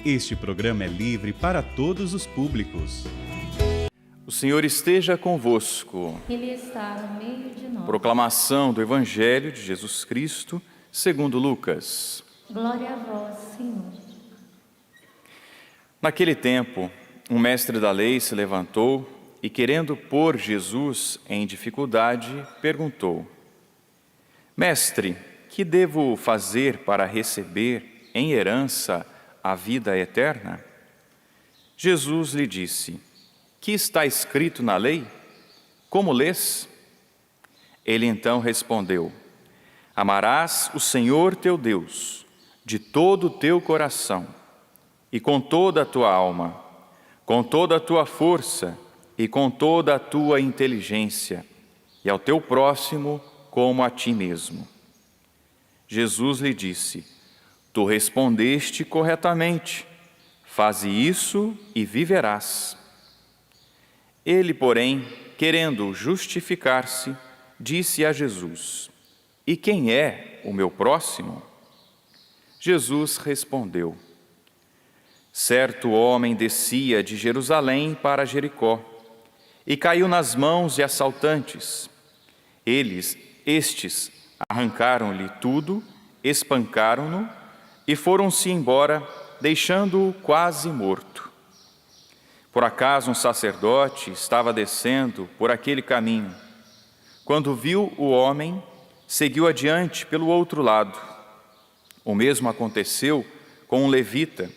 Este programa é livre para todos os públicos. O Senhor esteja convosco. Ele está no meio de nós. Proclamação do Evangelho de Jesus Cristo, segundo Lucas. Glória a vós, Senhor. Naquele tempo, um mestre da lei se levantou e, querendo pôr Jesus em dificuldade, perguntou: Mestre, que devo fazer para receber em herança a vida eterna? Jesus lhe disse: Que está escrito na lei? Como lês? Ele então respondeu: Amarás o Senhor teu Deus de todo o teu coração e com toda a tua alma, com toda a tua força e com toda a tua inteligência, e ao teu próximo como a ti mesmo. Jesus lhe disse: Tu respondeste corretamente, faze isso e viverás. Ele, porém, querendo justificar-se, disse a Jesus: E quem é o meu próximo? Jesus respondeu: Certo homem descia de Jerusalém para Jericó e caiu nas mãos de assaltantes. Estes arrancaram-lhe tudo, espancaram-no e foram-se embora, deixando-o quase morto. Por acaso um sacerdote estava descendo por aquele caminho. Quando viu o homem, seguiu adiante pelo outro lado. O mesmo aconteceu com um levita.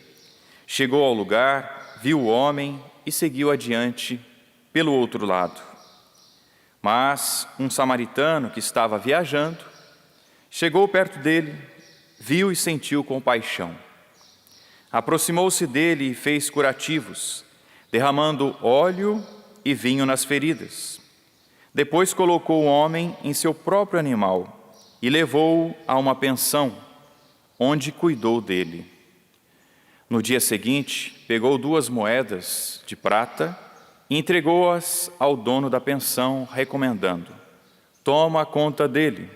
Chegou ao lugar, viu o homem e seguiu adiante pelo outro lado. Mas um samaritano que estava viajando, chegou perto dele, viu e sentiu compaixão. Aproximou-se dele e fez curativos, derramando óleo e vinho nas feridas. Depois colocou o homem em seu próprio animal e levou-o a uma pensão, onde cuidou dele. No dia seguinte, pegou 2 moedas de prata e entregou-as ao dono da pensão, recomendando: Toma conta dele.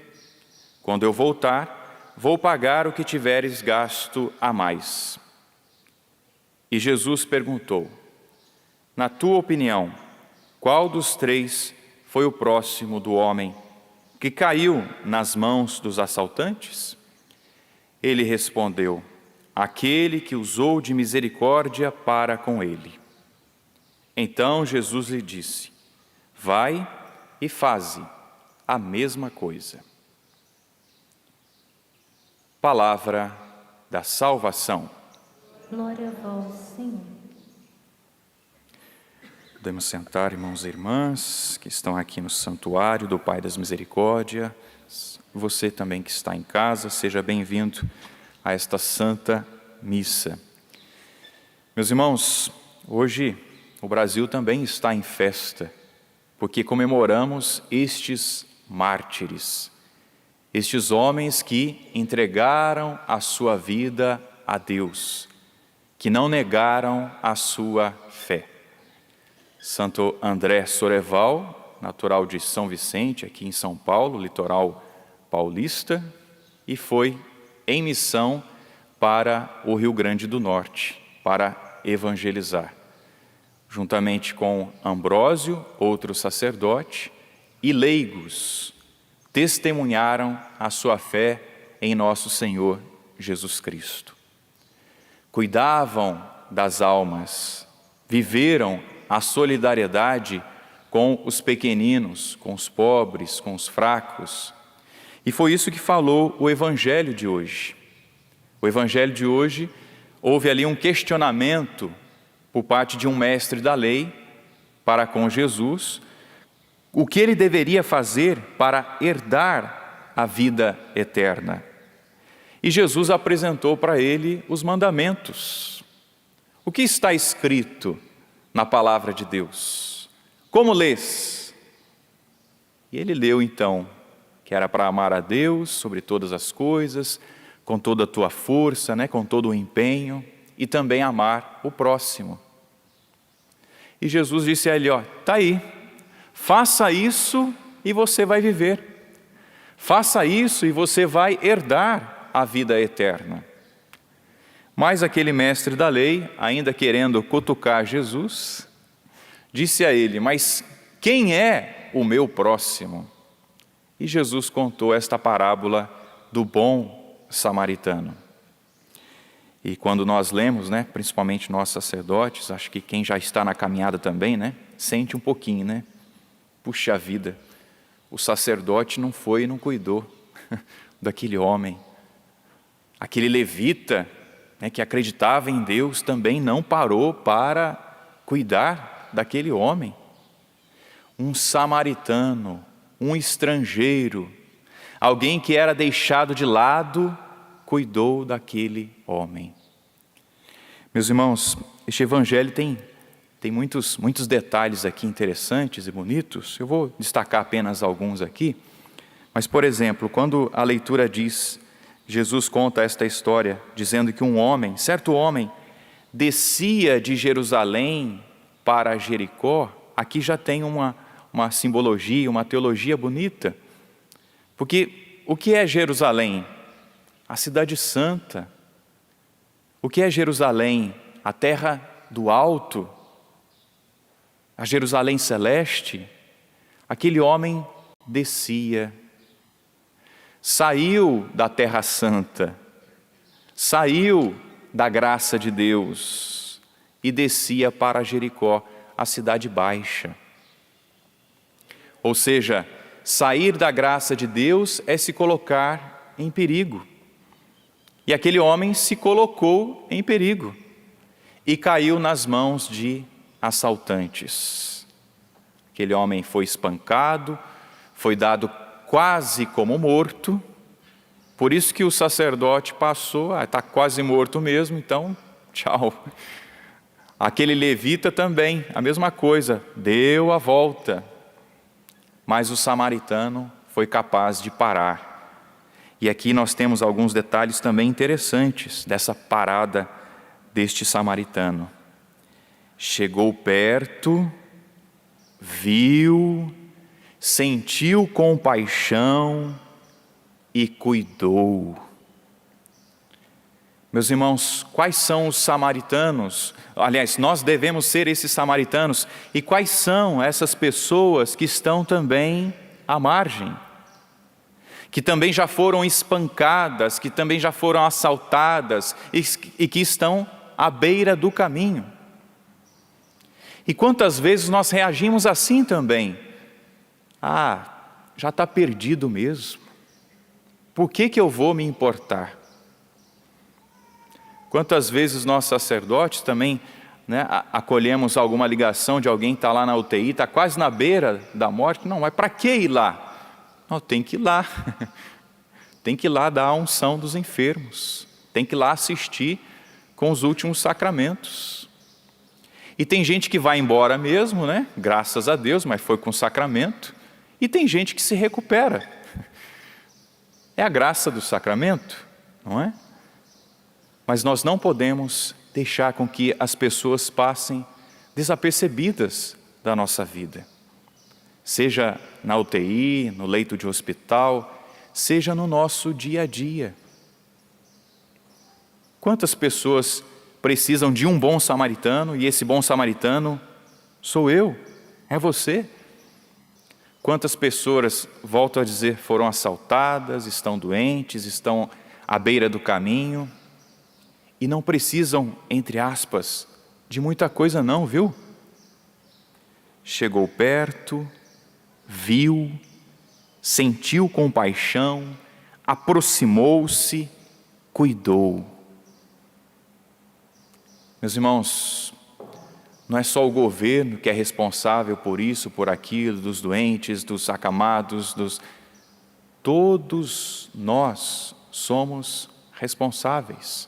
Quando eu voltar, vou pagar o que tiveres gasto a mais. E Jesus perguntou: Na tua opinião, qual dos 3 foi o próximo do homem que caiu nas mãos dos assaltantes? Ele respondeu: Aquele que usou de misericórdia para com ele. Então Jesus lhe disse: Vai e faze a mesma coisa. Palavra da salvação. Glória a vós, Senhor. Podemos sentar, irmãos e irmãs, que estão aqui no santuário do Pai das Misericórdias. Você também que está em casa, seja bem-vindo a esta Santa Missa. Meus irmãos, hoje o Brasil também está em festa, porque comemoramos estes mártires, estes homens que entregaram a sua vida a Deus, que não negaram a sua fé. Santo André Soreval, natural de São Vicente, aqui em São Paulo, litoral paulista, e foi em missão para o Rio Grande do Norte, para evangelizar. Juntamente com Ambrósio, outro sacerdote, e leigos, testemunharam a sua fé em nosso Senhor Jesus Cristo. Cuidavam das almas, viveram a solidariedade com os pequeninos, com os pobres, com os fracos. E foi isso que falou o Evangelho de hoje. O Evangelho de hoje, houve ali um questionamento por parte de um mestre da lei para com Jesus, o que ele deveria fazer para herdar a vida eterna. E Jesus apresentou para ele os mandamentos. O que está escrito na palavra de Deus? Como lês? E ele leu então que era para amar a Deus sobre todas as coisas, com toda a tua força, com todo o empenho, e também amar o próximo. E Jesus disse a ele: está aí, faça isso e você vai viver. Faça isso e você vai herdar a vida eterna. Mas aquele mestre da lei, ainda querendo cutucar Jesus, disse a ele: mas quem é o meu próximo? E Jesus contou esta parábola do bom samaritano. E quando nós lemos, principalmente nós sacerdotes, acho que quem já está na caminhada também, sente um pouquinho, puxa vida, o sacerdote não foi e não cuidou daquele homem. Aquele levita, que acreditava em Deus, também não parou para cuidar daquele homem. Um samaritano, um estrangeiro, alguém que era deixado de lado, cuidou daquele homem. Meus irmãos, este evangelho tem muitos detalhes aqui interessantes e bonitos. Eu vou destacar apenas alguns aqui. Mas, por exemplo, quando a leitura diz, Jesus conta esta história, dizendo que certo homem, descia de Jerusalém para Jericó. Aqui já tem uma simbologia, uma teologia bonita. Porque o que é Jerusalém? A cidade santa. O que é Jerusalém? A terra do alto. A Jerusalém celeste. Aquele homem descia, saiu da terra santa, saiu da graça de Deus e descia para Jericó, a cidade baixa. Ou seja, sair da graça de Deus é se colocar em perigo. E aquele homem se colocou em perigo e caiu nas mãos de assaltantes. Aquele homem foi espancado, foi dado quase como morto. Por isso que o sacerdote passou, está quase morto mesmo, então tchau. Aquele levita também, a mesma coisa, deu a volta. Mas o samaritano foi capaz de parar. E aqui nós temos alguns detalhes também interessantes dessa parada deste samaritano. Chegou perto, viu, sentiu compaixão e cuidou. Meus irmãos, quais são os samaritanos? Aliás, nós devemos ser esses samaritanos. E quais são essas pessoas que estão também à margem? Que também já foram espancadas, que também já foram assaltadas e que estão à beira do caminho. E quantas vezes nós reagimos assim também? Já está perdido mesmo. Por que eu vou me importar? Quantas vezes nós sacerdotes também acolhemos alguma ligação de alguém que está lá na UTI, está quase na beira da morte? Não, mas para que ir lá? Não, tem que ir lá. Tem que ir lá dar a unção dos enfermos. Tem que ir lá assistir com os últimos sacramentos. E tem gente que vai embora mesmo, graças a Deus, mas foi com sacramento. E tem gente que se recupera. É a graça do sacramento, não é? Mas nós não podemos deixar com que as pessoas passem desapercebidas da nossa vida. Seja na UTI, no leito de hospital, seja no nosso dia a dia. Quantas pessoas precisam de um bom samaritano e esse bom samaritano sou eu, é você? Quantas pessoas, volto a dizer, foram assaltadas, estão doentes, estão à beira do caminho e não precisam, entre aspas, de muita coisa não, viu? Chegou perto, viu, sentiu compaixão, aproximou-se, cuidou. Meus irmãos, não é só o governo que é responsável por isso, por aquilo, dos doentes, dos acamados, todos nós somos responsáveis.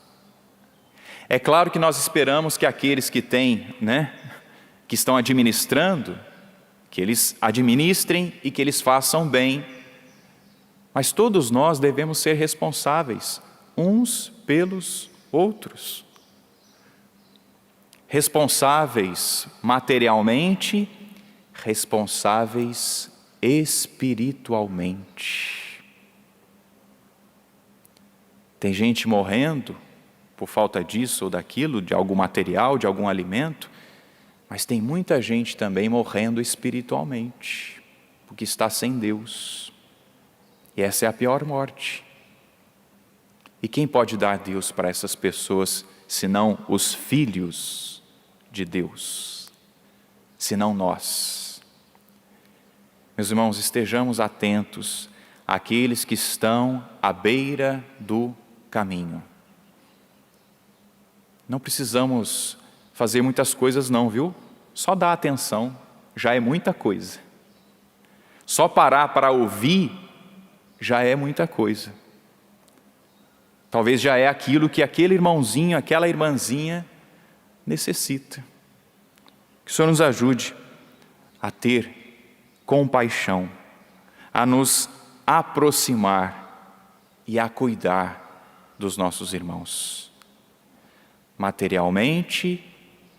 É claro que nós esperamos que aqueles que têm, que estão administrando, que eles administrem e que eles façam bem. Mas todos nós devemos ser responsáveis, uns pelos outros. Responsáveis materialmente, responsáveis espiritualmente. Tem gente morrendo por falta disso ou daquilo, de algum material, de algum alimento, mas tem muita gente também morrendo espiritualmente, porque está sem Deus. E essa é a pior morte. E quem pode dar Deus para essas pessoas, senão os filhos de Deus, senão nós? Meus irmãos, estejamos atentos àqueles que estão à beira do caminho. Não precisamos fazer muitas coisas não, viu? Só dar atenção, já é muita coisa. Só parar para ouvir, já é muita coisa. Talvez já é aquilo que aquele irmãozinho, aquela irmãzinha necessita. Que o Senhor nos ajude a ter compaixão, a nos aproximar e a cuidar dos nossos irmãos, materialmente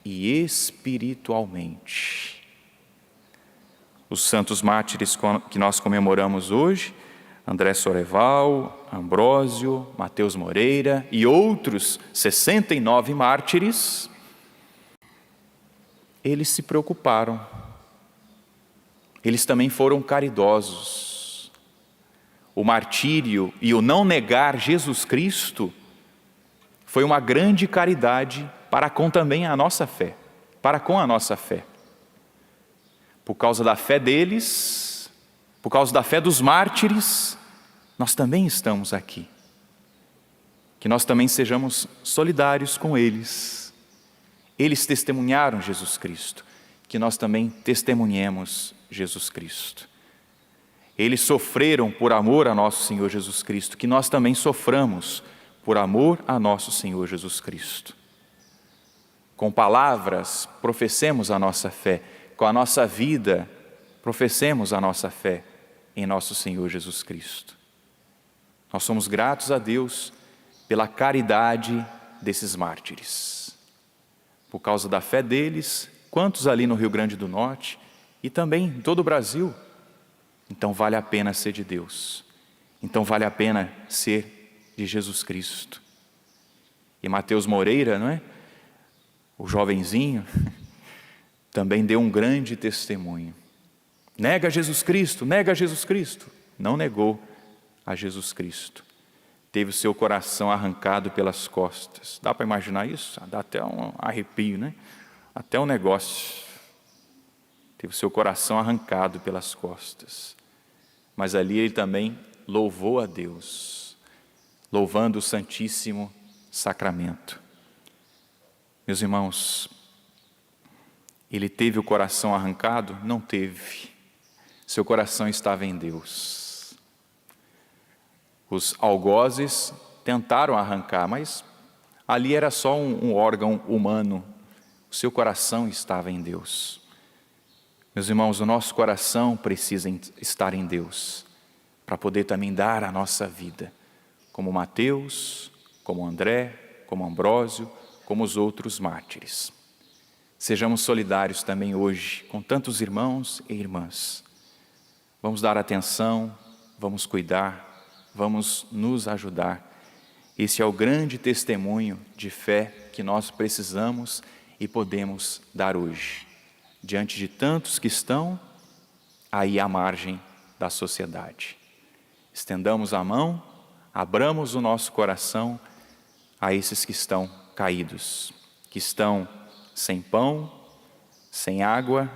e espiritualmente. Os santos mártires que nós comemoramos hoje, André Soreval, Ambrósio, Mateus Moreira e outros 69 mártires, eles se preocuparam. Eles também foram caridosos. O martírio e o não negar Jesus Cristo foi uma grande caridade para com também a nossa fé, para com a nossa fé. Por causa da fé deles, por causa da fé dos mártires, nós também estamos aqui. Que nós também sejamos solidários com eles. Eles testemunharam Jesus Cristo, que nós também testemunhemos Jesus Cristo. Eles sofreram por amor a nosso Senhor Jesus Cristo, que nós também soframos por amor a nosso Senhor Jesus Cristo. Com palavras, professemos a nossa fé, com a nossa vida, professemos a nossa fé em nosso Senhor Jesus Cristo. Nós somos gratos a Deus pela caridade desses mártires. Por causa da fé deles, quantos ali no Rio Grande do Norte e também em todo o Brasil? Então vale a pena ser de Deus. Então vale a pena ser de Jesus Cristo. E Mateus Moreira, não é? O jovenzinho, também deu um grande testemunho. Nega Jesus Cristo, nega Jesus Cristo. Não negou a Jesus Cristo. Teve o seu coração arrancado pelas costas. Dá para imaginar isso? Dá até um arrepio, né? Até um negócio. Teve o seu coração arrancado pelas costas. Mas ali ele também louvou a Deus, louvando o Santíssimo Sacramento. Meus irmãos, ele teve o coração arrancado? Não teve. Seu coração estava em Deus. Os algozes tentaram arrancar, mas ali era só um órgão humano. O seu coração estava em Deus. Meus irmãos, o nosso coração precisa estar em Deus, para poder também dar a nossa vida, como Mateus, como André, como Ambrósio, como os outros mártires. Sejamos solidários também hoje com tantos irmãos e irmãs. Vamos dar atenção, vamos cuidar, vamos nos ajudar. Esse é o grande testemunho de fé que nós precisamos e podemos dar hoje, diante de tantos que estão aí à margem da sociedade. Estendamos a mão, abramos o nosso coração a esses que estão caídos, que estão sem pão, sem água,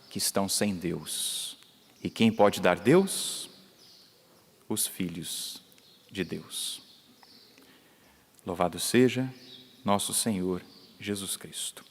que estão sem Deus. E quem pode dar Deus? Os filhos de Deus. Louvado seja nosso Senhor Jesus Cristo.